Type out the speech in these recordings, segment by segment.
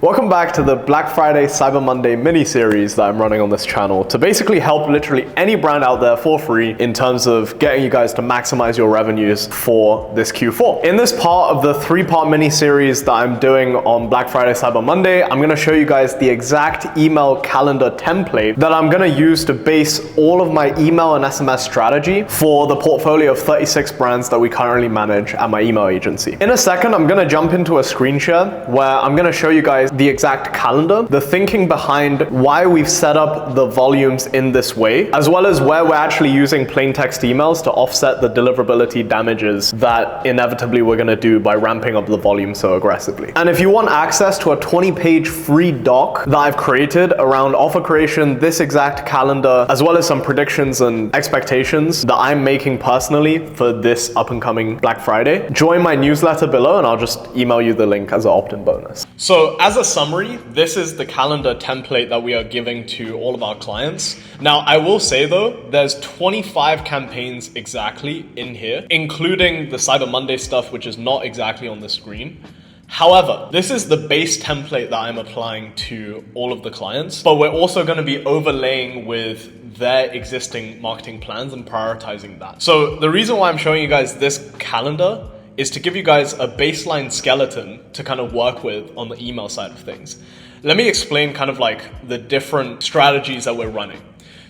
Welcome back to the Black Friday Cyber Monday mini-series that I'm running on this channel to basically help literally any brand out there for free in terms of getting you guys to maximize your revenues for this Q4. In this part of the three-part mini-series that I'm doing on Black Friday Cyber Monday, I'm going to show you guys the exact email calendar template that I'm going to use to base all of my email and SMS strategy for the portfolio of 36 brands that we currently manage at my email agency. In a second, I'm going to jump into a screen share where I'm going to show you guys the exact calendar, the thinking behind why we've set up the volumes in this way, as well as where we're actually using plain text emails to offset the deliverability damages that inevitably we're going to do by ramping up the volume so aggressively. And if you want access to a 20-page free doc that I've created around offer creation, this exact calendar, as well as some predictions and expectations that I'm making personally for this up-and-coming Black Friday, join my newsletter below and I'll just email you the link as an opt-in bonus. So as a summary, this is the calendar template that we are giving to all of our clients. Now, I will say though, there's 25 campaigns exactly in here, including the Cyber Monday stuff, which is not exactly on the screen. However, this is the base template that I'm applying to all of the clients, but we're also going to be overlaying with their existing marketing plans and prioritizing that. So the reason why I'm showing you guys this calendar is to give you guys a baseline skeleton to kind of work with on the email side of things. Let me explain kind of like the different strategies that we're running.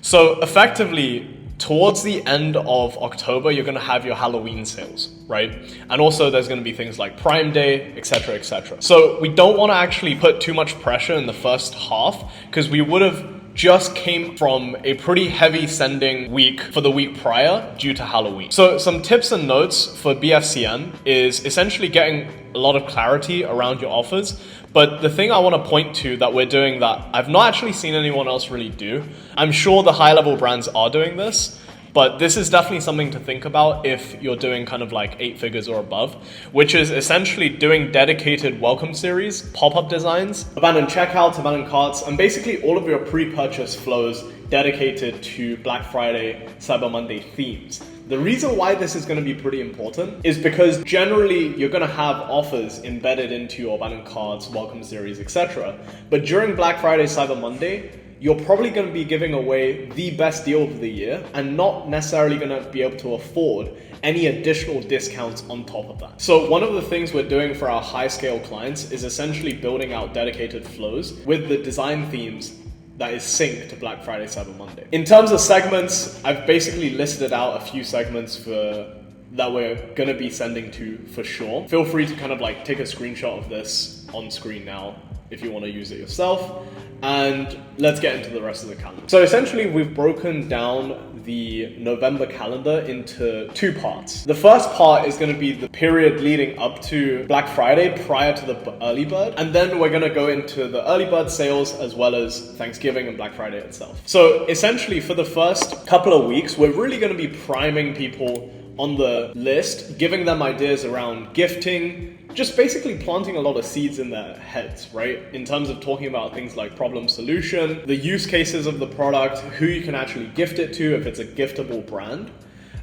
So effectively, towards the end of October, you're gonna have your Halloween sales, right? And also there's gonna be things like Prime Day, etc., etc. So we don't wanna actually put too much pressure in the first half because we would have just came from a pretty heavy sending week for the week prior due to Halloween. So some tips and notes for BFCN is essentially getting a lot of clarity around your offers. But the thing I want to point to that we're doing that I've not actually seen anyone else really do, I'm sure the high level brands are doing this, but this is definitely something to think about if you're doing kind of like 8 figures or above, which is essentially doing dedicated welcome series, pop-up designs, abandoned checkouts, abandoned carts, and basically all of your pre-purchase flows dedicated to Black Friday, Cyber Monday themes. The reason why this is going to be pretty important is because generally you're going to have offers embedded into your abandoned carts, welcome series, etc. But during Black Friday, Cyber Monday, you're probably going to be giving away the best deal of the year and not necessarily going to be able to afford any additional discounts on top of that. So one of the things we're doing for our high scale clients is essentially building out dedicated flows with the design themes that is synced to Black Friday, Cyber Monday. In terms of segments, I've basically listed out a few segments that we're gonna be sending to for sure. Feel free to kind of like take a screenshot of this on screen now if you want to use it yourself. And let's get into the rest of the calendar. So essentially we've broken down the November calendar into 2 parts. The first part is going to be the period leading up to Black Friday prior to the early bird. And then we're going to go into the early bird sales as well as Thanksgiving and Black Friday itself. So essentially for the first couple of weeks, we're really going to be priming people on the list, giving them ideas around gifting, just basically planting a lot of seeds in their heads, right? In terms of talking about things like problem solution, the use cases of the product, who you can actually gift it to if it's a giftable brand,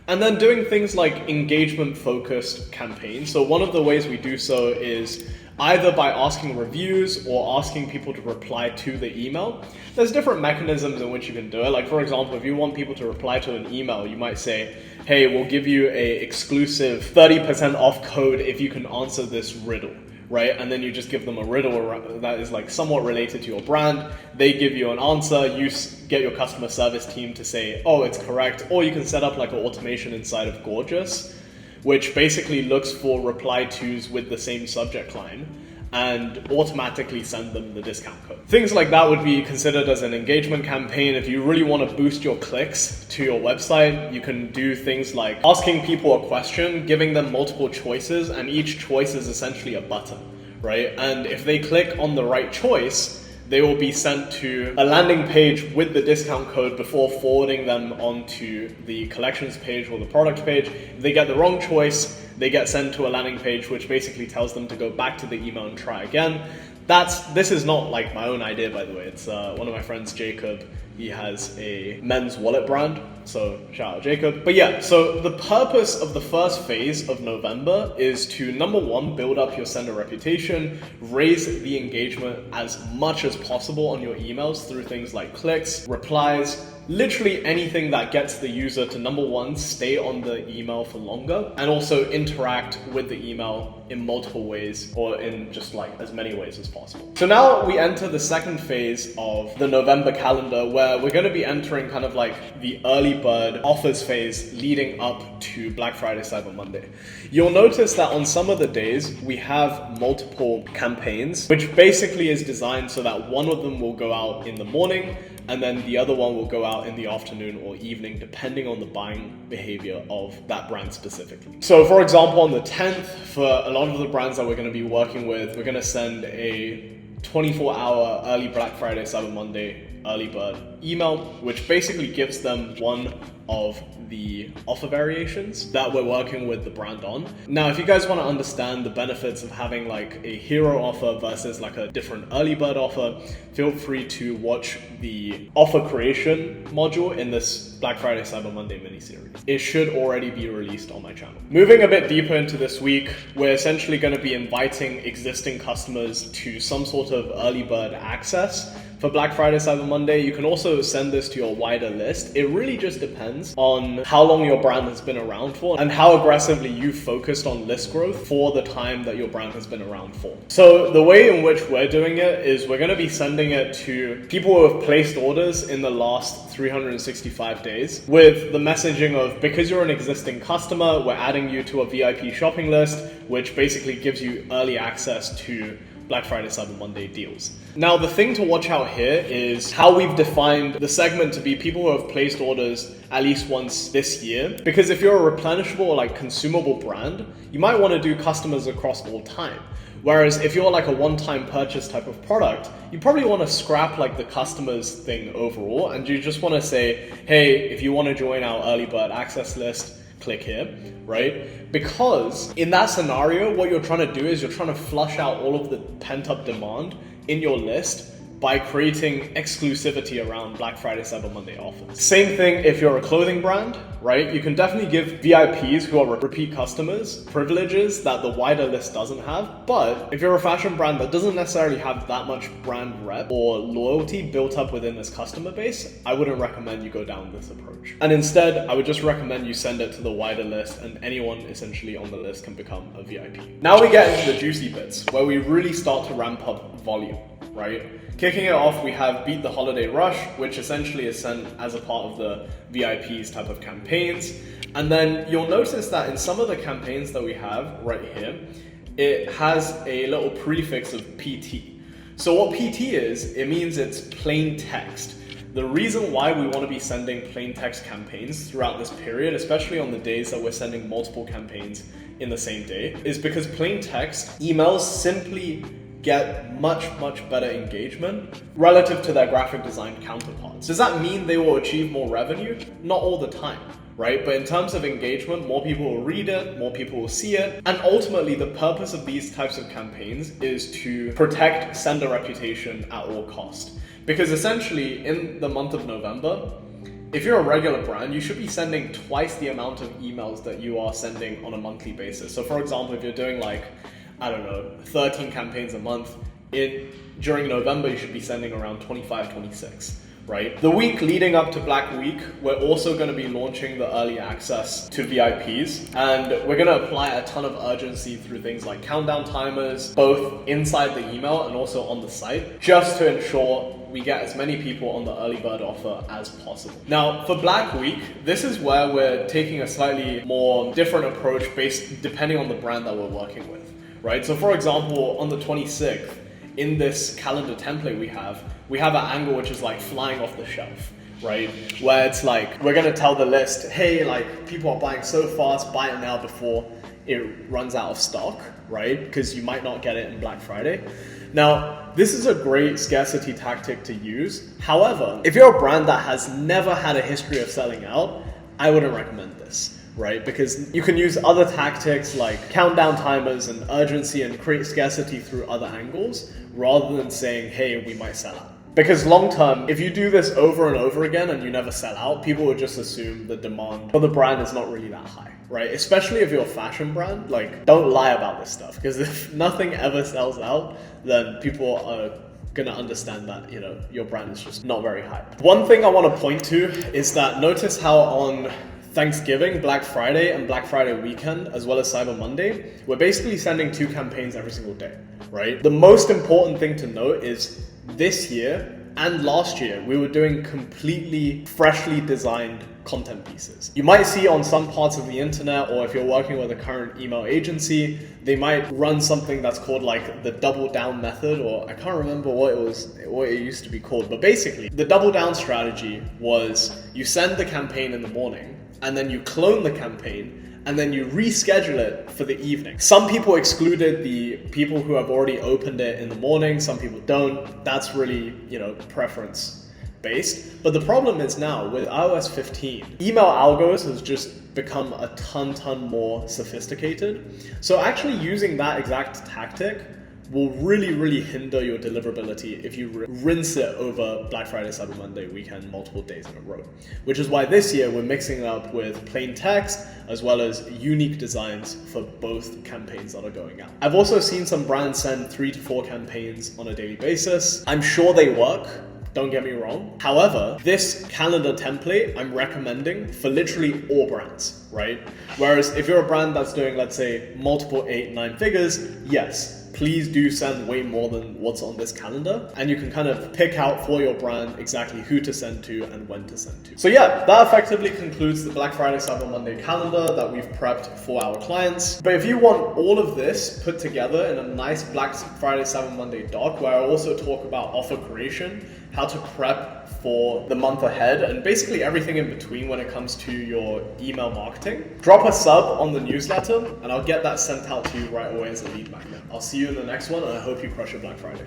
and then doing things like engagement focused campaigns. So one of the ways we do so is either by asking reviews or asking people to reply to the email. There's different mechanisms in which you can do it. Like for example, if you want people to reply to an email, you might say, hey, we'll give you a exclusive 30% off code if you can answer this riddle, right? And then you just give them a riddle that is like somewhat related to your brand. They give you an answer, you get your customer service team to say, oh, it's correct. Or you can set up like an automation inside of Gorgeous, which basically looks for reply tos with the same subject line and automatically send them the discount code. Things like that would be considered as an engagement campaign. If you really want to boost your clicks to your website, you can do things like asking people a question, giving them multiple choices, and each choice is essentially a button, right? And if they click on the right choice, they will be sent to a landing page with the discount code before forwarding them onto the collections page or the product page. If they get the wrong choice, they get sent to a landing page which basically tells them to go back to the email and try again. This is not like my own idea, by the way. It's one of my friends, Jacob. He has a men's wallet brand, so shout out Jacob. But yeah, so the purpose of the first phase of November is to, number one, build up your sender reputation, raise the engagement as much as possible on your emails through things like clicks, replies, literally anything that gets the user to, number one, stay on the email for longer, and also interact with the email in multiple ways, or in just like as many ways as possible. So now we enter the second phase of the November calendar, where we're going to be entering kind of like the early bird offers phase leading up to Black Friday, Cyber Monday. You'll notice that on some of the days we have multiple campaigns, which basically is designed so that one of them will go out in the morning and then the other one will go out in the afternoon or evening, depending on the buying behavior of that brand specifically. So for example, on the 10th, for a lot of the brands that we're going to be working with, we're going to send a 24-hour early Black Friday, Cyber Monday early bird email, which basically gives them one of the offer variations that we're working with the brand on. Now, if you guys want to understand the benefits of having like a hero offer versus like a different early bird offer, feel free to watch the offer creation module in this Black Friday Cyber Monday mini-series. It should already be released on my channel. Moving a bit deeper into this week, we're essentially going to be inviting existing customers to some sort of early bird access for Black Friday Cyber Monday. You can also send this to your wider list. It really just depends on how long your brand has been around for and how aggressively you've focused on list growth for the time that your brand has been around for. So the way in which we're doing it is we're going to be sending it to people who have placed orders in the last 365 days with the messaging of, because you're an existing customer, we're adding you to a VIP shopping list, which basically gives you early access to Black Friday Cyber Monday deals. Now, the thing to watch out here is how we've defined the segment to be people who have placed orders at least once this year. Because if you're a replenishable or like consumable brand, you might want to do customers across all time. Whereas if you're like a one-time purchase type of product, you probably want to scrap like the customers thing overall, and you just want to say, hey, if you want to join our early bird access list, click here, right? Because in that scenario, what you're trying to do is you're trying to flush out all of the pent-up demand in your list by creating exclusivity around Black Friday, Cyber Monday offers. Same thing if you're a clothing brand, right? You can definitely give VIPs who are repeat customers privileges that the wider list doesn't have. But if you're a fashion brand that doesn't necessarily have that much brand rep or loyalty built up within this customer base, I wouldn't recommend you go down this approach. And instead, I would just recommend you send it to the wider list, and anyone essentially on the list can become a VIP. Now we get into the juicy bits where we really start to ramp up volume, right? Kicking it off, we have Beat the Holiday Rush, which essentially is sent as a part of the VIPs type of campaigns. And then you'll notice that in some of the campaigns that we have right here, it has a little prefix of PT. So what PT is, it means it's plain text. The reason why we want to be sending plain text campaigns throughout this period, especially on the days that we're sending multiple campaigns in the same day, is because plain text emails simply get much better engagement relative to their graphic design counterparts. Does that mean they will achieve more revenue? Not all the time, right? But in terms of engagement, more people will read it, more people will see it. And ultimately, the purpose of these types of campaigns is to protect sender reputation at all cost. Because essentially, in the month of November, if you're a regular brand, you should be sending twice the amount of emails that you are sending on a monthly basis. So for example, if you're doing like, I don't know, 13 campaigns a month, during November, you should be sending around 25, 26, right? The week leading up to Black Week, we're also going to be launching the early access to VIPs, and we're going to apply a ton of urgency through things like countdown timers, both inside the email and also on the site, just to ensure we get as many people on the early bird offer as possible. Now, for Black Week, this is where we're taking a slightly more different approach depending on the brand that we're working with. Right? So for example, on the 26th, in this calendar template we have an angle which is like flying off the shelf, right? Where it's like, we're gonna tell the list, hey, like people are buying so fast, buy it now before it runs out of stock, right? Because you might not get it in Black Friday. Now, this is a great scarcity tactic to use. However, if you're a brand that has never had a history of selling out, I wouldn't recommend this. Right? Because you can use other tactics like countdown timers and urgency and create scarcity through other angles rather than saying, hey, we might sell out. Because long term, if you do this over and over again and you never sell out, people would just assume the demand for the brand is not really that high, right? Especially if you're a fashion brand, like don't lie about this stuff, because if nothing ever sells out, then people are gonna understand that, you know, your brand is just not very high. One thing I want to point to is that notice how on Thanksgiving, Black Friday, and Black Friday weekend, as well as Cyber Monday, we're basically sending 2 campaigns every single day, right? The most important thing to note is this year and last year, we were doing completely freshly designed content pieces. You might see on some parts of the internet, or if you're working with a current email agency, they might run something that's called like the double down method, or I can't remember what it used to be called, but basically the double down strategy was you send the campaign in the morning, and then you clone the campaign, and then you reschedule it for the evening. Some people excluded the people who have already opened it in the morning, some people don't. That's really, you know, preference based. But the problem is now with iOS 15, email algos has just become a ton more sophisticated. So actually using that exact tactic will really hinder your deliverability if you rinse it over Black Friday, Cyber Monday weekend multiple days in a row. Which is why this year we're mixing it up with plain text as well as unique designs for both campaigns that are going out. I've also seen some brands send 3 to 4 campaigns on a daily basis. I'm sure they work, don't get me wrong. However, this calendar template I'm recommending for literally all brands, right? Whereas if you're a brand that's doing, let's say, multiple 8, 9 figures, yes, please do send way more than what's on this calendar. And you can kind of pick out for your brand exactly who to send to and when to send to. So yeah, that effectively concludes the Black Friday, Cyber Monday calendar that we've prepped for our clients. But if you want all of this put together in a nice Black Friday, Cyber Monday doc, where I also talk about offer creation, how to prep for the month ahead, and basically everything in between when it comes to your email marketing, drop a sub on the newsletter and I'll get that sent out to you right away as a lead magnet. I'll see you in the next one, and I hope you crush your Black Friday.